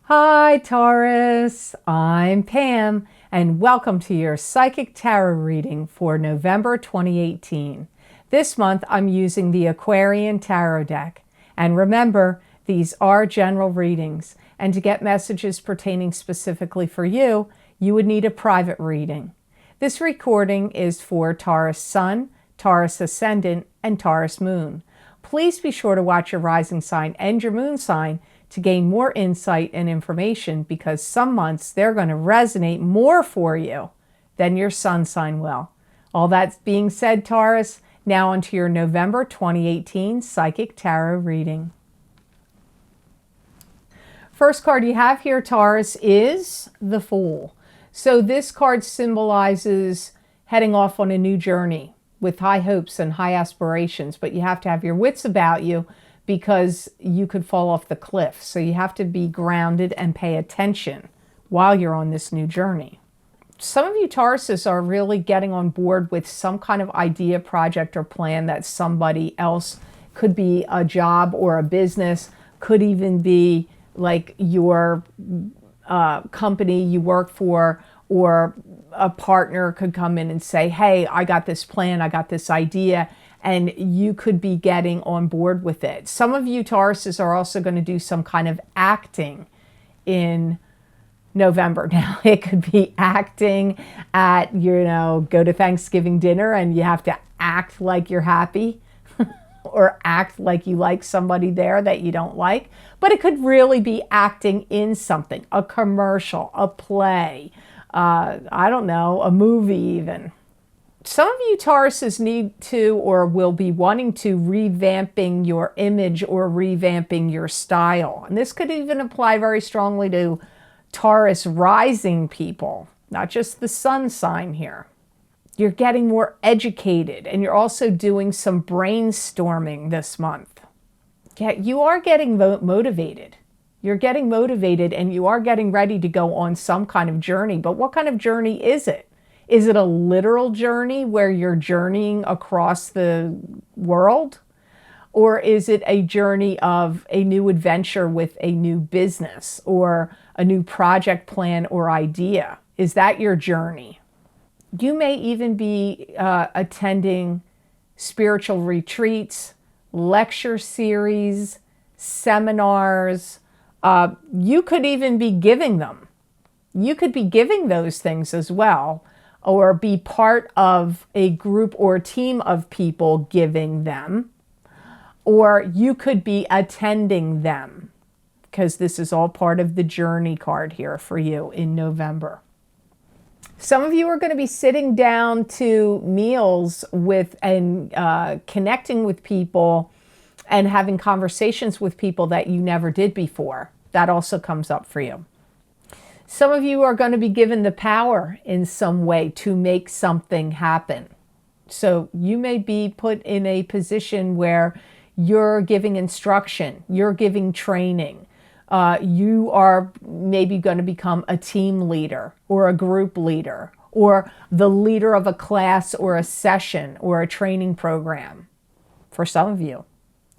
Hi, Taurus. I'm Pam, and welcome to your Psychic Tarot reading for November 2018. This month, I'm using the Aquarian Tarot deck. And remember, these are general readings, and to get messages pertaining specifically for you, you would need a private reading. This recording is for Taurus Sun, Taurus Ascendant, and Taurus Moon. Please be sure to watch your rising sign and your moon sign to gain more insight and information, because some months they're going to resonate more for you than your sun sign will. All that being said, Taurus, now onto your November 2018 Psychic Tarot reading. First card you have here, Taurus, is the Fool. So this card symbolizes heading off on a new journey with high hopes and high aspirations, but you have to have your wits about you because you could fall off the cliff. So you have to be grounded and pay attention while you're on this new journey. Some of you Tauruses are really getting on board with some kind of idea, project, or plan that somebody else, could be a job or a business, could even be like your company you work for, or a partner could come in and say, hey, I got this plan, I got this idea, and you could be getting on board with it. Some of you Tauruses are also going to do some kind of acting in November. Now, it could be acting at, go to Thanksgiving dinner and you have to act like you're happy or act like you like somebody there that you don't like. But it could really be acting in something, a commercial, a play, I don't know, a movie even. Some of you Tauruses need to or will be wanting to revamping your image or revamping your style. And this could even apply very strongly to Taurus rising people, not just the sun sign here. You're getting more educated, and you're also doing some brainstorming this month. Yeah, you are getting motivated. You're getting motivated and you are getting ready to go on some kind of journey. But what kind of journey is it? Is it a literal journey where you're journeying across the world? Or is it a journey of a new adventure with a new business or a new project plan or idea? Is that your journey? You may even be attending spiritual retreats, lecture series, seminars. You could even be giving them. You could be giving those things as well, or be part of a group or team of people giving them, or you could be attending them, because this is all part of the journey card here for you in November. Some of you are going to be sitting down to meals with and connecting with people and having conversations with people that you never did before. That also comes up for you. Some of you are going to be given the power in some way to make something happen. So you may be put in a position where you're giving instruction, you're giving training. You are maybe going to become a team leader or a group leader or the leader of a class or a session or a training program for some of you.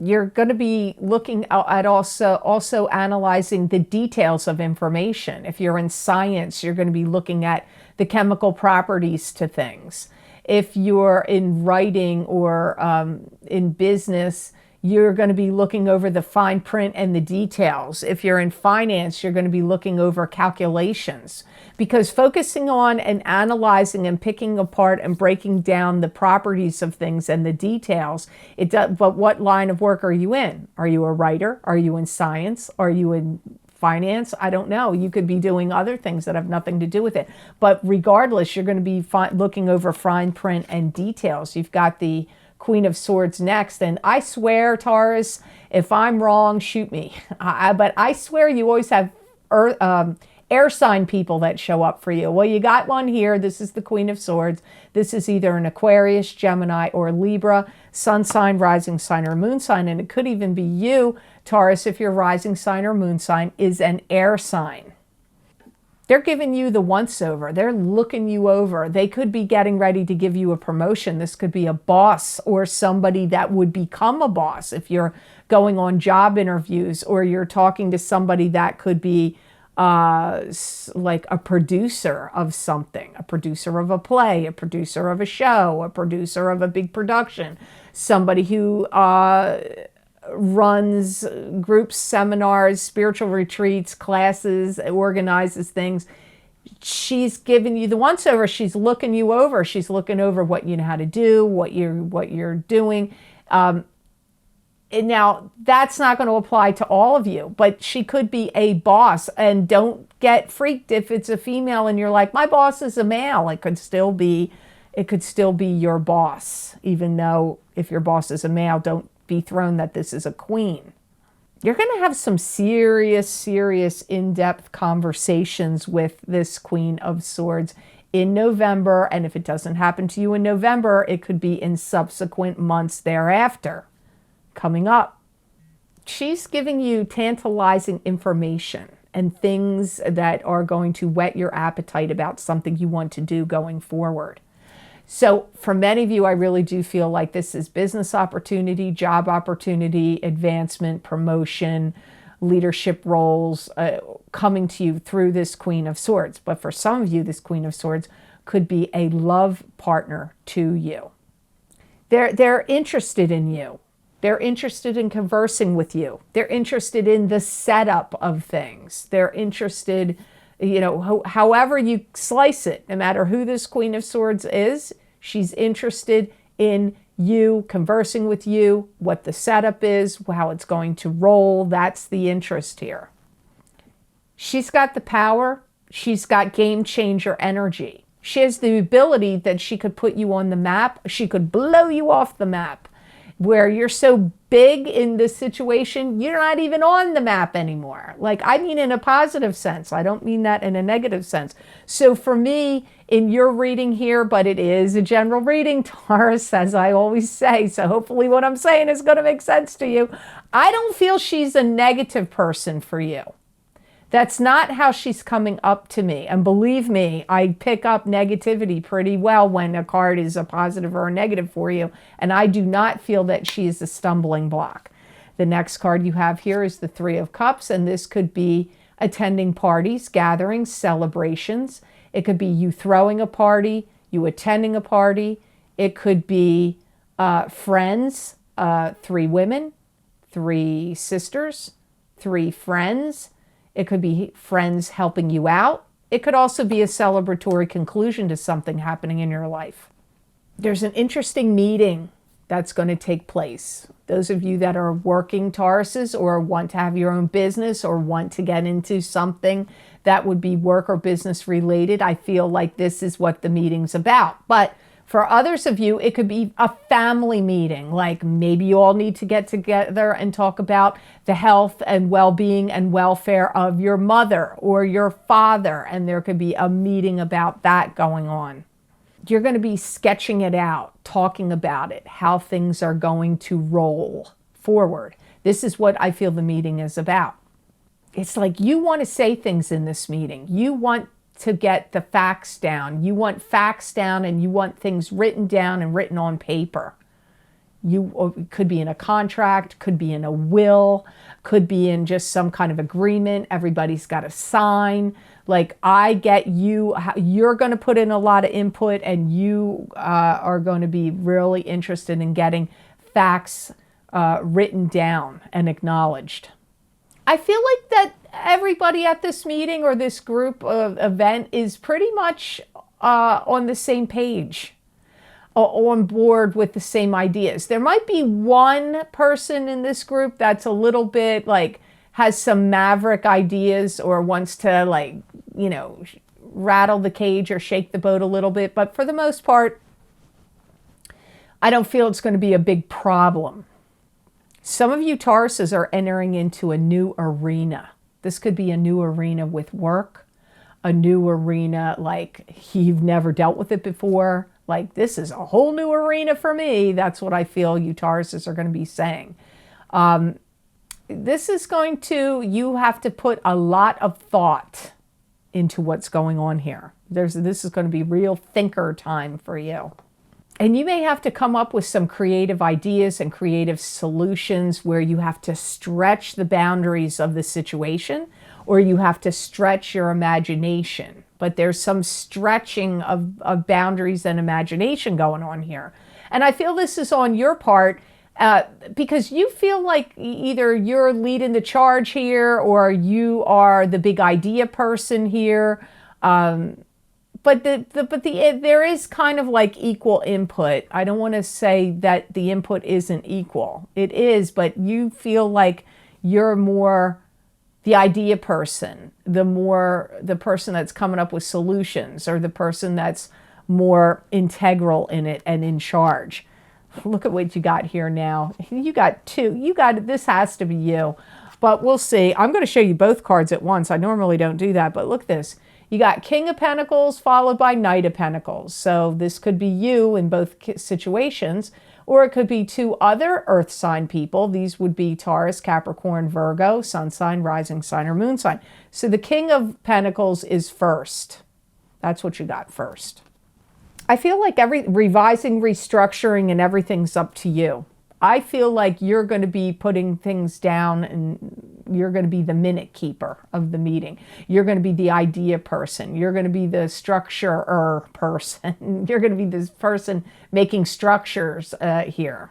You're going to be looking at also analyzing the details of information. If you're in science, you're going to be looking at the chemical properties to things. If you're in writing or in business, you're going to be looking over the fine print and the details. If you're in finance, you're going to be looking over calculations, because focusing on and analyzing and picking apart and breaking down the properties of things and the details, but what line of work are you in? Are you a writer? Are you in science? Are you in finance? I don't know. You could be doing other things that have nothing to do with it. But regardless, you're going to be looking over fine print and details. You've got the Queen of Swords next. And I swear, Taurus, if I'm wrong, shoot me. But I swear you always have air sign people that show up for you. Well, you got one here. This is the Queen of Swords. This is either an Aquarius, Gemini, or Libra, sun sign, rising sign, or moon sign. And it could even be you, Taurus, if your rising sign or moon sign is an air sign. They're giving you the once-over. They're looking you over. They could be getting ready to give you a promotion. This could be a boss or somebody that would become a boss if you're going on job interviews, or you're talking to somebody that could be like a producer of something, a producer of a play, a producer of a show, a producer of a big production, somebody who runs groups, seminars, spiritual retreats, classes, organizes things. She's giving you the once over. She's looking you over. She's looking over what you know how to do, what you're doing. Now, that's not going to apply to all of you, but she could be a boss. And don't get freaked if it's a female and you're like, my boss is a male. It could still be your boss, even though if your boss is a male, don't be thrown that this is a queen. You're going to have some serious, in-depth conversations with this Queen of Swords in November. And if it doesn't happen to you in November, it could be in subsequent months thereafter. Coming up, she's giving you tantalizing information and things that are going to whet your appetite about something you want to do going forward. So for many of you, I really do feel like this is business opportunity, job opportunity, advancement, promotion, leadership roles coming to you through this Queen of Swords. But for some of you, this Queen of Swords could be a love partner to you. They're interested in you. They're interested in conversing with you. They're interested in the setup of things. They're interested, however you slice it, no matter who this Queen of Swords is, she's interested in you, conversing with you, what the setup is, how it's going to roll. That's the interest here. She's got the power. She's got game changer energy. She has the ability that she could put you on the map. She could blow you off the map, where you're so big in this situation, you're not even on the map anymore. Like, I mean in a positive sense. I don't mean that in a negative sense. So for me, in your reading here, but it is a general reading, Taurus, as I always say, so hopefully what I'm saying is going to make sense to you. I don't feel she's a negative person for you. That's not how she's coming up to me. And believe me, I pick up negativity pretty well when a card is a positive or a negative for you. And I do not feel that she is a stumbling block. The next card you have here is the Three of Cups. And this could be attending parties, gatherings, celebrations. It could be you throwing a party, you attending a party. It could be friends, 3 women, 3 sisters, 3 friends. It could be friends helping you out. It could also be a celebratory conclusion to something happening in your life. There's an interesting meeting that's going to take place. Those of you that are working Tauruses or want to have your own business or want to get into something that would be work or business related, I feel like this is what the meeting's about. But for others of you, it could be a family meeting. Like maybe you all need to get together and talk about the health and well-being and welfare of your mother or your father. And there could be a meeting about that going on. You're going to be sketching it out, talking about it, how things are going to roll forward. This is what I feel the meeting is about. It's like you want to say things in this meeting. You want to get the facts down. You want facts down and you want things written down and written on paper. You could be in a contract, could be in a will, could be in just some kind of agreement. Everybody's got to sign. Like I get you, you're going to put in a lot of input and you are going to be really interested in getting facts written down and acknowledged. I feel like that everybody at this meeting or this group event is pretty much on the same page, on board with the same ideas. There might be one person in this group that's a little bit like has some maverick ideas or wants to like, rattle the cage or shake the boat a little bit. But for the most part, I don't feel it's going to be a big problem. Some of you Tauruses are entering into a new arena. This could be a new arena with work, a new arena like you've never dealt with it before. Like this is a whole new arena for me. That's what I feel you Tauruses are going to be saying. This is going to, you have to put a lot of thought into what's going on here. This is going to be real thinker time for you. And you may have to come up with some creative ideas and creative solutions where you have to stretch the boundaries of the situation, or you have to stretch your imagination. But there's some stretching of boundaries and imagination going on here. And I feel this is on your part because you feel like either you're leading the charge here or you are the big idea person here. But there is kind of like equal input. I don't want to say that the input isn't equal. It is, but you feel like you're more the idea person, the person that's coming up with solutions, or the person that's more integral in it and in charge. Look at what you got here now. You got two. This has to be you. But we'll see. I'm going to show you both cards at once. I normally don't do that, but look at this. You got King of Pentacles followed by Knight of Pentacles. So this could be you in both situations, or it could be two other earth sign people. These would be Taurus, Capricorn, Virgo, sun sign, rising sign, or moon sign. So the King of Pentacles is first. That's what you got first. I feel like revising, restructuring, and everything's up to you. I feel like you're going to be putting things down and you're going to be the minute keeper of the meeting. You're going to be the idea person. You're going to be the structurer person. You're going to be this person making structures here.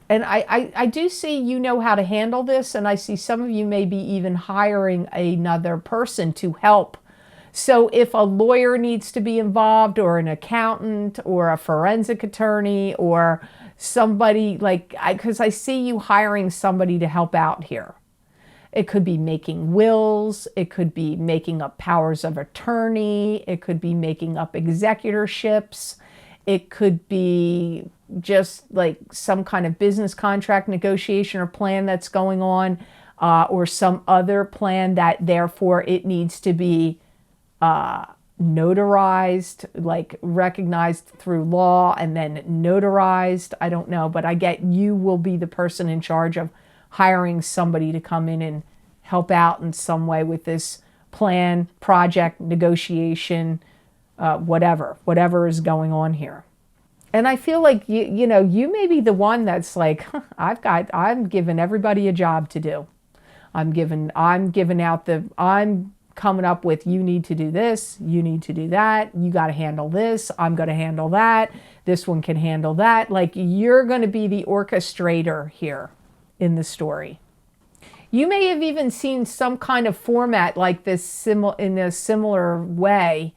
And I do see you know how to handle this, and I see some of you maybe even hiring another person to help. So if a lawyer needs to be involved, or an accountant, or a forensic attorney, or somebody because I see you hiring somebody to help out here. It could be making wills. It could be making up powers of attorney. It could be making up executorships. It could be just like some kind of business contract negotiation or plan that's going on, or some other plan that therefore it needs to be notarized, like recognized through law and then notarized. I don't know, but I get you will be the person in charge of hiring somebody to come in and help out in some way with this plan, project, negotiation, whatever is going on here. And I feel like you may be the one that's like, I'm giving everybody a job to do. I'm coming up with, you need to do this, you need to do that, you got to handle this, I'm going to handle that, this one can handle that. Like, you're going to be the orchestrator here in the story. You may have even seen some kind of format like this in a similar way,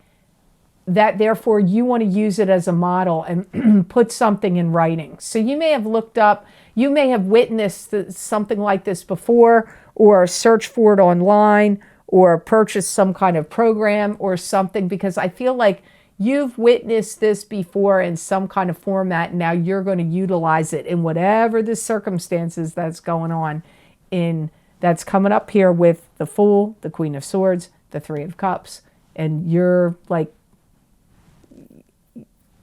that therefore you want to use it as a model and put something in writing. So you may have looked up, you may have witnessed something like this before, or searched for it online, or purchase some kind of program or something, because I feel like you've witnessed this before in some kind of format. Now you're going to utilize it in whatever the circumstances that's going on that's coming up here with the Fool, the Queen of Swords, the Three of Cups. And you're like,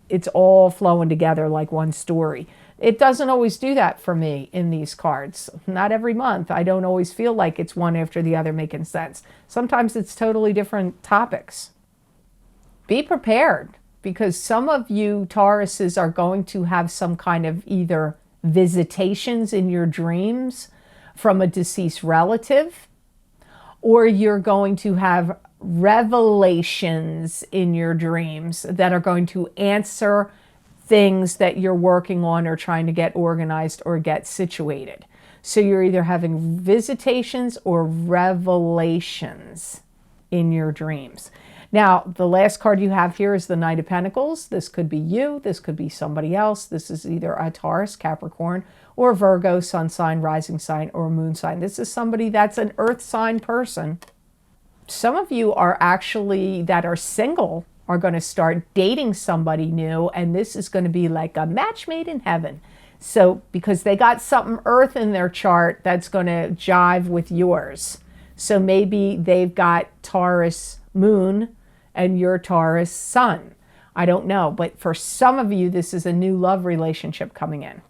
it's all flowing together like one story. It doesn't always do that for me in these cards. Not every month. I don't always feel like it's one after the other making sense. Sometimes it's totally different topics. Be prepared, because some of you Tauruses are going to have some kind of either visitations in your dreams from a deceased relative, or you're going to have revelations in your dreams that are going to answer things that you're working on or trying to get organized or get situated. So you're either having visitations or revelations in your dreams. Now, the last card you have here is the Knight of Pentacles. This could be you. This could be somebody else. This is either a Taurus, Capricorn, or Virgo, sun sign, rising sign, or moon sign. This is somebody that's an earth sign person. Some of you are actually, that are single, are going to start dating somebody new, and this is going to be like a match made in heaven. So because they got something earth in their chart that's going to jive with yours. So maybe they've got Taurus moon and your Taurus sun. I don't know, but for some of you, this is a new love relationship coming in.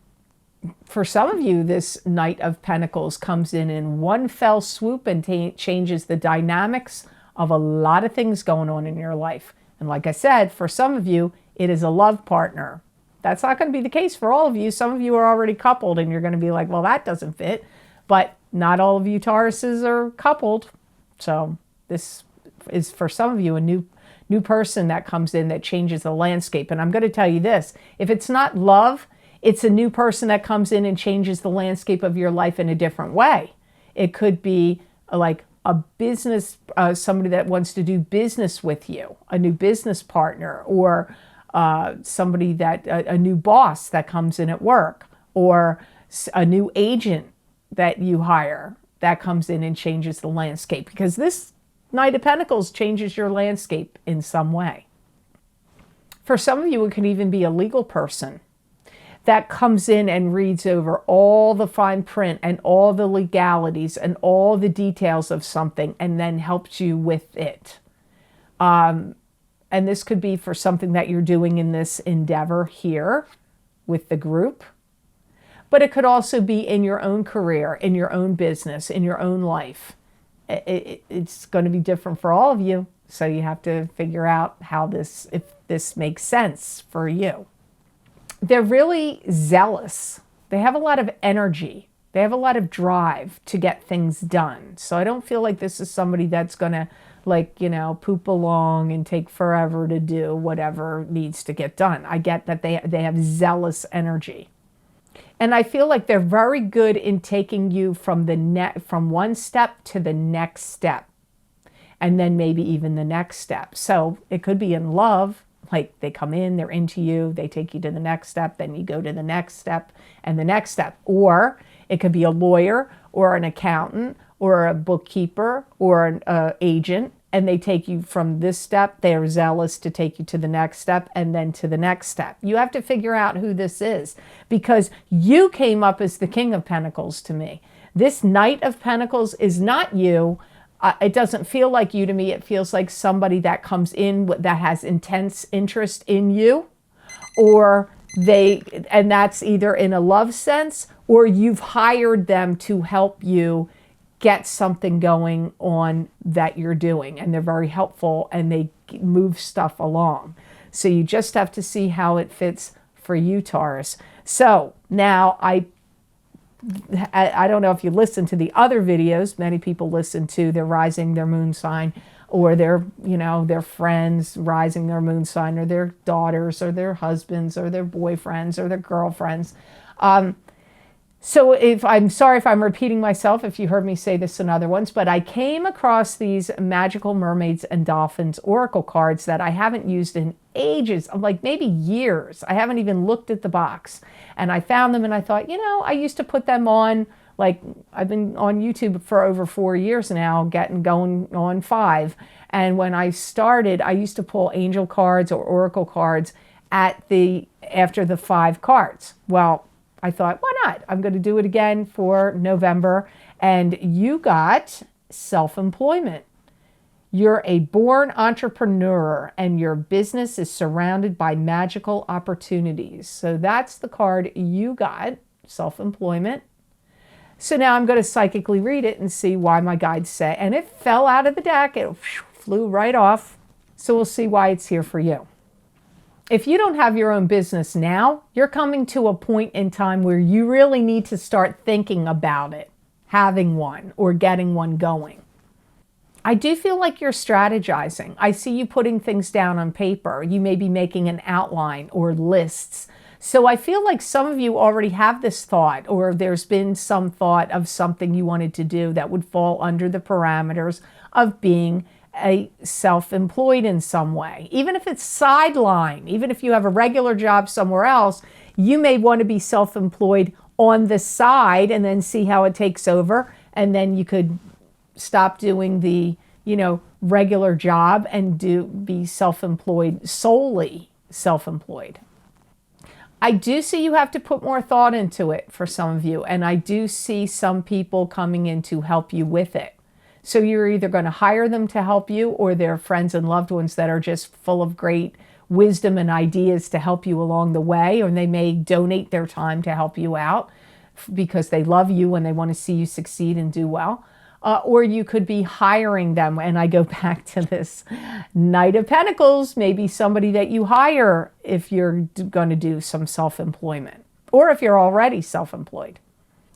For some of you, this Knight of Pentacles comes in one fell swoop and changes the dynamics of a lot of things going on in your life. And like I said, for some of you, it is a love partner That's not going to be the case for all of you. Some of you are already coupled and you're going to be like, well, that doesn't fit. But not all of you Tauruses are coupled. So this is for some of you a new person that comes in that changes the landscape. And I'm going to tell you this, if it's not love, it's a new person that comes in and changes the landscape of your life in a different way. It could be like a business, somebody that wants to do business with you, a new business partner, or somebody that, a new boss that comes in at work, or a new agent that you hire that comes in and changes the landscape, because this Knight of Pentacles changes your landscape in some way. For some of you, it could even be a legal person that comes in and reads over all the fine print and all the legalities and all the details of something and then helps you with it. And this could be for something that you're doing in this endeavor here with the group. But it could also be in your own career, in your own business, in your own life. It's going to be different for all of you. So you have to figure out how this, if this makes sense for you. They're really zealous. They have a lot of energy. They have a lot of drive to get things done. So I don't feel like this is somebody that's going to, like, you know, poop along and take forever to do whatever needs to get done. I get that they have zealous energy. And I feel like they're very good in taking you from from one step to the next step. And then maybe even the next step. So it could be in love. Like they come in, they're into you, they take you to the next step, then you go to the next step and the next step. Or it could be a lawyer or an accountant or a bookkeeper or an agent, and they take you from this step. They are zealous to take you to the next step and then to the next step. You have to figure out who this is, because you came up as the King of Pentacles to me. This Knight of Pentacles is not you. It doesn't feel like you to me. It feels like somebody that comes in that has intense interest in you, or and that's either in a love sense, or you've hired them to help you get something going on that you're doing, and they're very helpful and they move stuff along. So you just have to see how it fits for you, Taurus. So now I don't know if you listen to the other videos. Many people listen to their rising, their moon sign, or their, you know, their friends rising their moon sign, or their daughters, or their husbands, or their boyfriends, or their girlfriends. So I'm sorry if I'm repeating myself, if you heard me say this in other ones, but I came across these Magical Mermaids and Dolphins Oracle cards that I haven't used in ages, like maybe years. I haven't even looked at the box. And I found them and I thought, you know, I used to put them on, like I've been on YouTube for over 4 years now, going on 5. And when I started, I used to pull angel cards or oracle cards after the 5 cards. Well, I thought, why not? I'm going to do it again for November. And you got self-employment. You're a born entrepreneur and your business is surrounded by magical opportunities. So that's the card you got, self-employment. So now I'm going to psychically read it and see why my guides say. And it fell out of the deck. It flew right off. So we'll see why it's here for you. If you don't have your own business now, you're coming to a point in time where you really need to start thinking about it, having one or getting one going. I do feel like you're strategizing. I see you putting things down on paper. You may be making an outline or lists. So I feel like some of you already have this thought, or there's been some thought of something you wanted to do that would fall under the parameters of being a self-employed in some way. Even if it's sideline, even if you have a regular job somewhere else, you may want to be self-employed on the side and then see how it takes over. And then you could stop doing the, you know, regular job and be self-employed, solely self-employed. I do see you have to put more thought into it for some of you. And I do see some people coming in to help you with it. So you're either going to hire them to help you, or they're friends and loved ones that are just full of great wisdom and ideas to help you along the way, or they may donate their time to help you out because they love you and they want to see you succeed and do well. or you could be hiring them. And I go back to this Knight of Pentacles, maybe somebody that you hire if you're going to do some self-employment, or if you're already self-employed.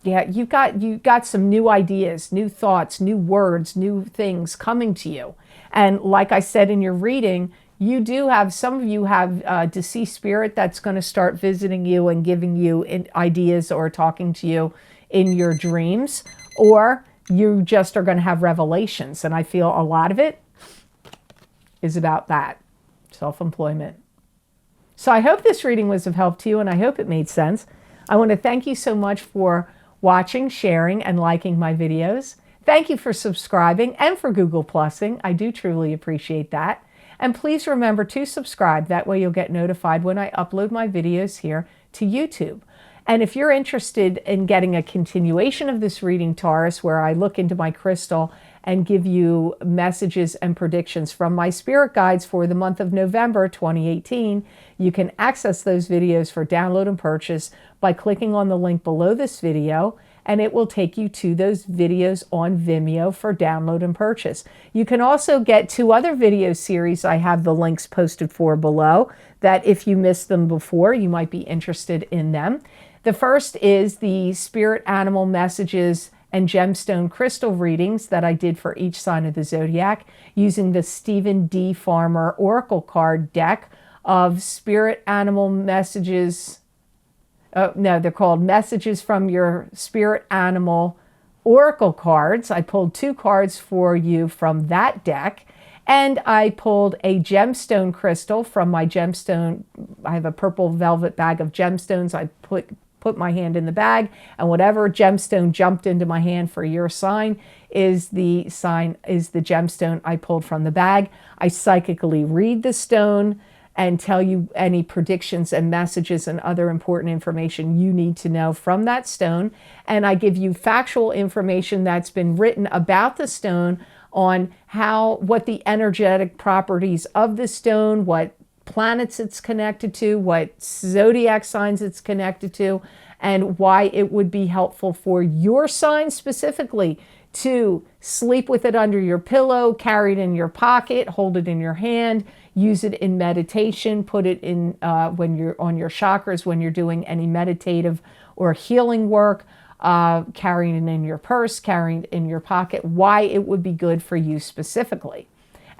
Yeah, you've got some new ideas, new thoughts, new words, new things coming to you. And like I said in your reading, you do have, some of you have a deceased spirit that's going to start visiting you and giving you ideas or talking to you in your dreams, or you just are going to have revelations. And I feel a lot of it is about that, self-employment. So I hope this reading was of help to you, and I hope it made sense. I want to thank you so much for watching, sharing, and liking my videos. Thank you for subscribing and for Google Plusing. I do truly appreciate that. And please remember to subscribe. That way you'll get notified when I upload my videos here to YouTube. And if you're interested in getting a continuation of this reading, Taurus, where I look into my crystal and give you messages and predictions from my spirit guides for the month of November 2018, you can access those videos for download and purchase by clicking on the link below this video, and it will take you to those videos on Vimeo for download and purchase. You can also get 2 other video series I have the links posted for below, that if you missed them before, you might be interested in them. The first is the spirit animal messages and gemstone crystal readings that I did for each sign of the zodiac using the Stephen D. Farmer Oracle card deck of spirit animal messages. No, they're called Messages from Your Spirit Animal Oracle cards. I pulled 2 cards for you from that deck. And I pulled a gemstone crystal from my gemstone. I have a purple velvet bag of gemstones. I put my hand in the bag, and whatever gemstone jumped into my hand for your sign is the gemstone I pulled from the bag. I psychically read the stone and tell you any predictions and messages and other important information you need to know from that stone. And I give you factual information that's been written about the stone on what the energetic properties of the stone, what planets it's connected to, what zodiac signs it's connected to, and why it would be helpful for your sign specifically to sleep with it under your pillow, carry it in your pocket, hold it in your hand, use it in meditation, put it in when you're on your chakras, when you're doing any meditative or healing work, carrying it in your purse, carrying it in your pocket, why it would be good for you specifically.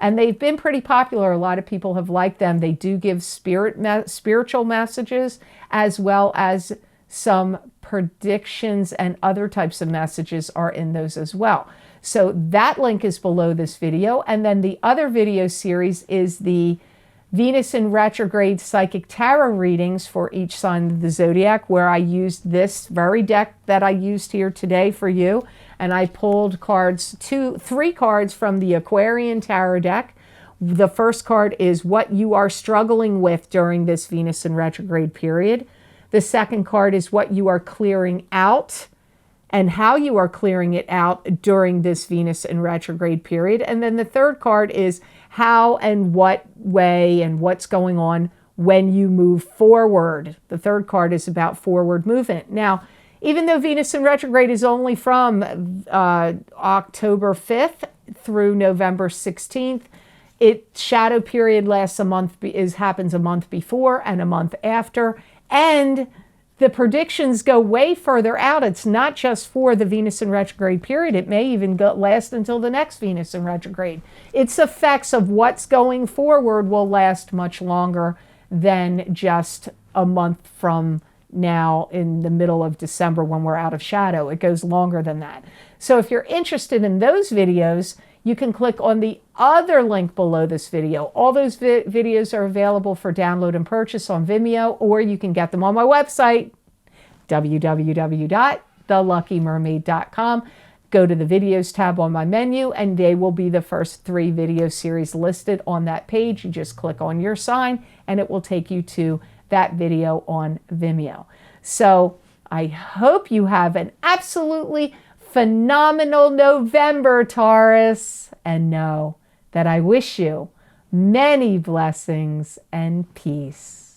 And they've been pretty popular. A lot of people have liked them. They do give spiritual messages, as well as some predictions, and other types of messages are in those as well. So that link is below this video. And then the other video series is the Venus in retrograde psychic tarot readings for each sign of the zodiac, where I used this very deck that I used here today for you. And I pulled three cards from the Aquarian tarot deck. The first card is what you are struggling with during this Venus in retrograde period. The second card is what you are clearing out and how you are clearing it out during this Venus in retrograde period. And then the third card is how and what way and what's going on when you move forward. The third card is about forward movement. Now, even though Venus in retrograde is only from October 5th through November 16th, its shadow period lasts a month, happens a month before and a month after. And the predictions go way further out. It's not just for the Venus in retrograde period. It may even last until the next Venus in retrograde. Its effects of what's going forward will last much longer than just a month from now in the middle of December when we're out of shadow. It goes longer than that. So if you're interested in those videos, you can click on the other link below this video. All those videos are available for download and purchase on Vimeo, or you can get them on my website, www.theluckymermaid.com. Go to the videos tab on my menu, and they will be the first 3 video series listed on that page. You just click on your sign, and it will take you to that video on Vimeo. So I hope you have an absolutely phenomenal November, Taurus, and know that I wish you many blessings and peace.